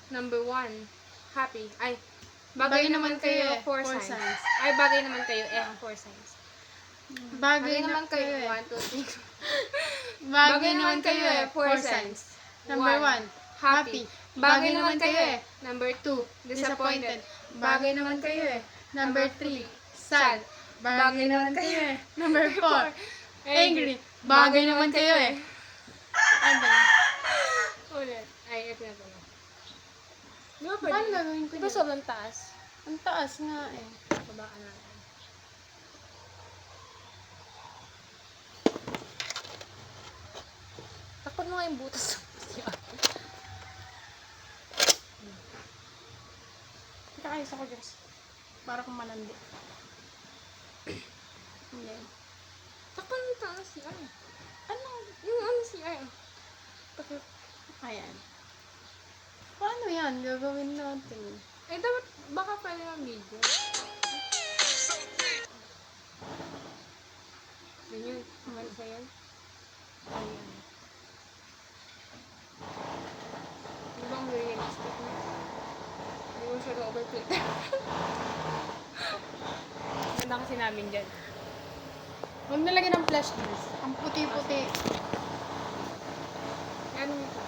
Number 1, happy. Ay, bagay naman kayo, 4 4 signs. signs. Ay, bagay naman kayo, 4 signs. Bagay Bagay naman kayo, eh. 1, 2, 3. Bagay naman kayo eh. 4 4 signs. signs. Number 1, happy. Bagay naman kayo eh. Number 2, disappointed. Disappointed. Bagay naman kayo eh. Number 3, sad. Bagay naman kayo eh. Number 4, angry. Bagay naman kayo eh. Ano? Ulit. Ay, ito na pala. Di ba Paano pwede? gagawin ko Di ba dyan? sobrang taas? Ang taas nga eh. Babaan natin. Takpan mo nga yung butas. Kita ayos ako dyan. Para kung malandi. Hindi. Takpan mo yung taas. Yan. Ano? Yung ano siya. Ayan. Paano yan? Gagawin natin. Eh, dapat, baka pwede ng video. Yun yun. Ano sa yan? Ayan. Di ba ang realistic na? Hindi mo siya na-overfilter. Ganda kasi namin dyan. Huwag nalagyan ng flash disk. Ang puti-puti. Ano ito?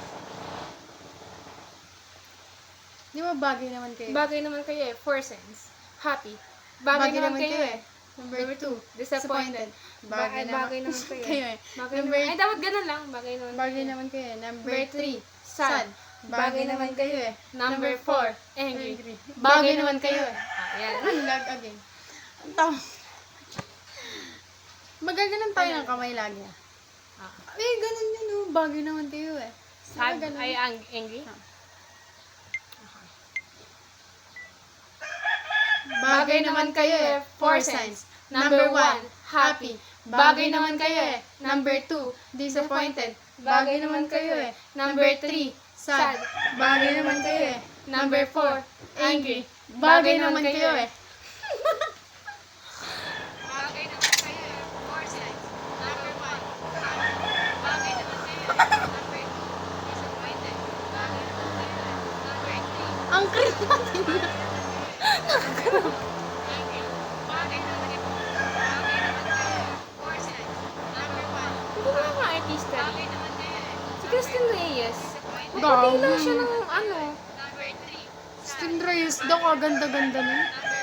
Di ba bagay naman kayo? Bagay naman kayo eh. 4 signs. Happy. Bagay naman kayo eh. Number 2, Disappointed. Bagay naman kayo kayo eh. eh. Bagay Number naman. Ay, dapat ganun lang. Bagay naman. Bagay naman kayo eh. Number 3, Sad. sad. Bagay naman kayo eh. Number 4, angry. Angry. Bagay naman kayo eh. Ayan. Ang lag again. Ang tama. Magaganan tayo ng kamay lagi ah. Ah. Eh, ganun yun oh. Bagay naman kayo eh. Sad. Ganun. Ay, angry. Bagay naman kayo eh. 4 signs. Number 1, happy. Bagay naman kayo eh. Number 2, disappointed. Bagay naman kayo eh. Number 3, sad. Bagay naman kayo eh. Number 4, angry. Bagay naman kayo eh. Bagay naman kayo eh. 4 signs. Number 1, happy. Bagay naman kayo eh. Number 2, disappointed. Bagay naman kayo eh. Number 3, Ang cringe natin. angry. Bagay naman kayo. Bagay naman kayo eh. 4 signs. Number 1, hindi ko mga artista. Bagay naman kayo eh. Si Christine Reyes. Pati lang siya ng ano. Number 3, Stin Reyes daw kaganda-ganda nun. Number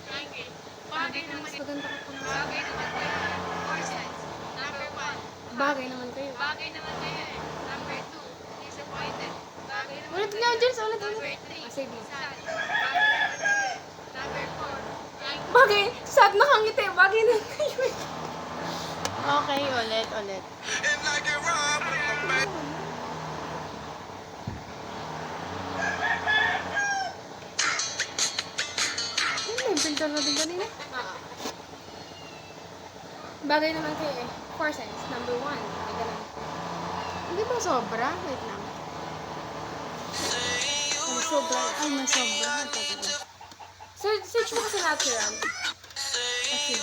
4, angry. Bagay naman kayo. Maganda ka po na. Bagay naman kayo eh. 4 signs. Number 1, bagay naman kayo. Bagay naman kayo eh. Number 2, disappointed. Bagay naman Ulit kayo. nga, Jens. Ulit, Number ulit. 3, sad. Bagay naman kayo eh. Number 4, angry. Bagay, sad nakangiti. Bagay naman kayo eh. Okay, ulit, ulit. Ano yung filter natin kanina? Bagay naman kayo eh. 4 signs. Number 1, ay ganun. Hindi ba sobra? Wait lang. Ang sobra. Ay, may sobra. Search mo kasi natural. Kasi,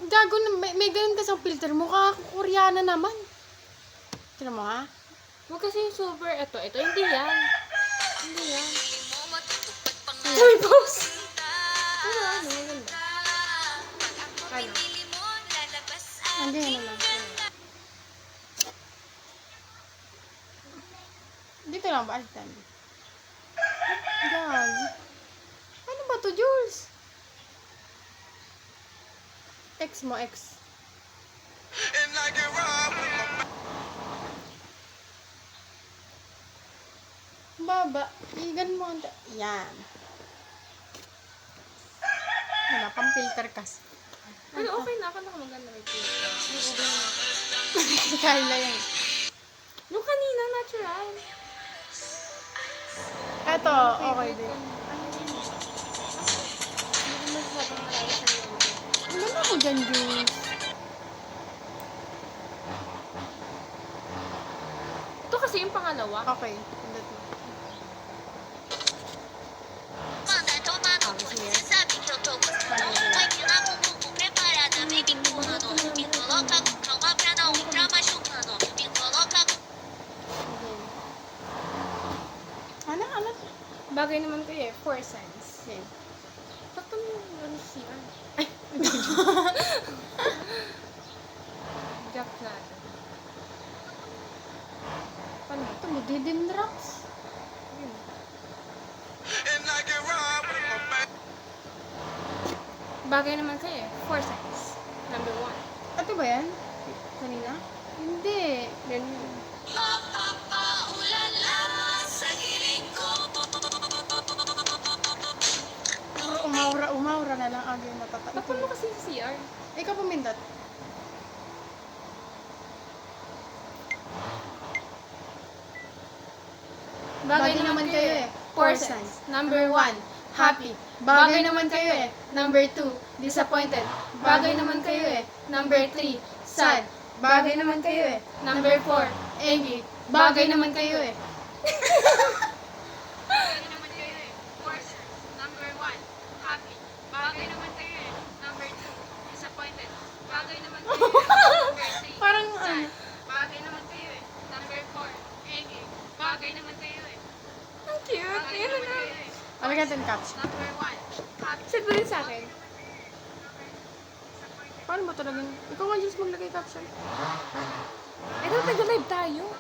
Gago na, may ganun kasi ang filter. Mukha akong Koreana naman. Tignan mo ha? huwag kasi yung super. Ito, hindi yan. Hindi yan. Ayan. Uy, boss! Ano, maganda. Ano? Hindi, ano lang. Dito lang ba? Alitan. Gago. Ano ba to, Jules? X mo, X. Baba. Igan mo. Yan. Wala pang filter kas. Ano, okay na. Akala ko maganda may filter. Yung okay na. Kaya yan. Yung kanina, natural. Eto, okay din. Hindi ko masyadong nalala sa iyo. Ano na ko dyan, Jules? Ito kasi yung pangalawa. Okay. Pindot mo. 放在头发的火箭下并就透过四周，欢迎阿公公公 preparada baby コーナーのミコロカカワプラダオプラマショカのミ Bagay naman kayo eh. 4 signs. Okay. Sakto mo yung CR. Joke lang. Paano? Ito mo, Didim Drops. Yun. Bagay naman kayo eh. 4 signs. Number 1. Ito ba yan? Kanina? Hindi. Then yun. Puro umaura na lang agad matata. Takpan mo kasi yung CR. Ikaw pumindot. Bagay naman kayo eh. 4 signs. Number 1, happy. Bagay naman kayo eh. Number 2, disappointed. Bagay naman kayo eh. Number 3, sad. Bagay naman kayo eh. Number 4, angry. Bagay naman kayo eh. Bagay naman kayo eh. 4 signs. Number 1, happy. Bagay naman kayo eh. Number 2, disappointed. Bagay naman kayo eh. Number 3, Parang sad. Bagay naman kayo eh. Number 4, angry. Bagay naman kayo eh. Ang cute. Ano Ayun na. Alagyan natin caption. Number 1, happy. Set mo rin sa akin. Paano ba talagang? Ikaw nga just maglagay caption. Eh, nag-live tayo.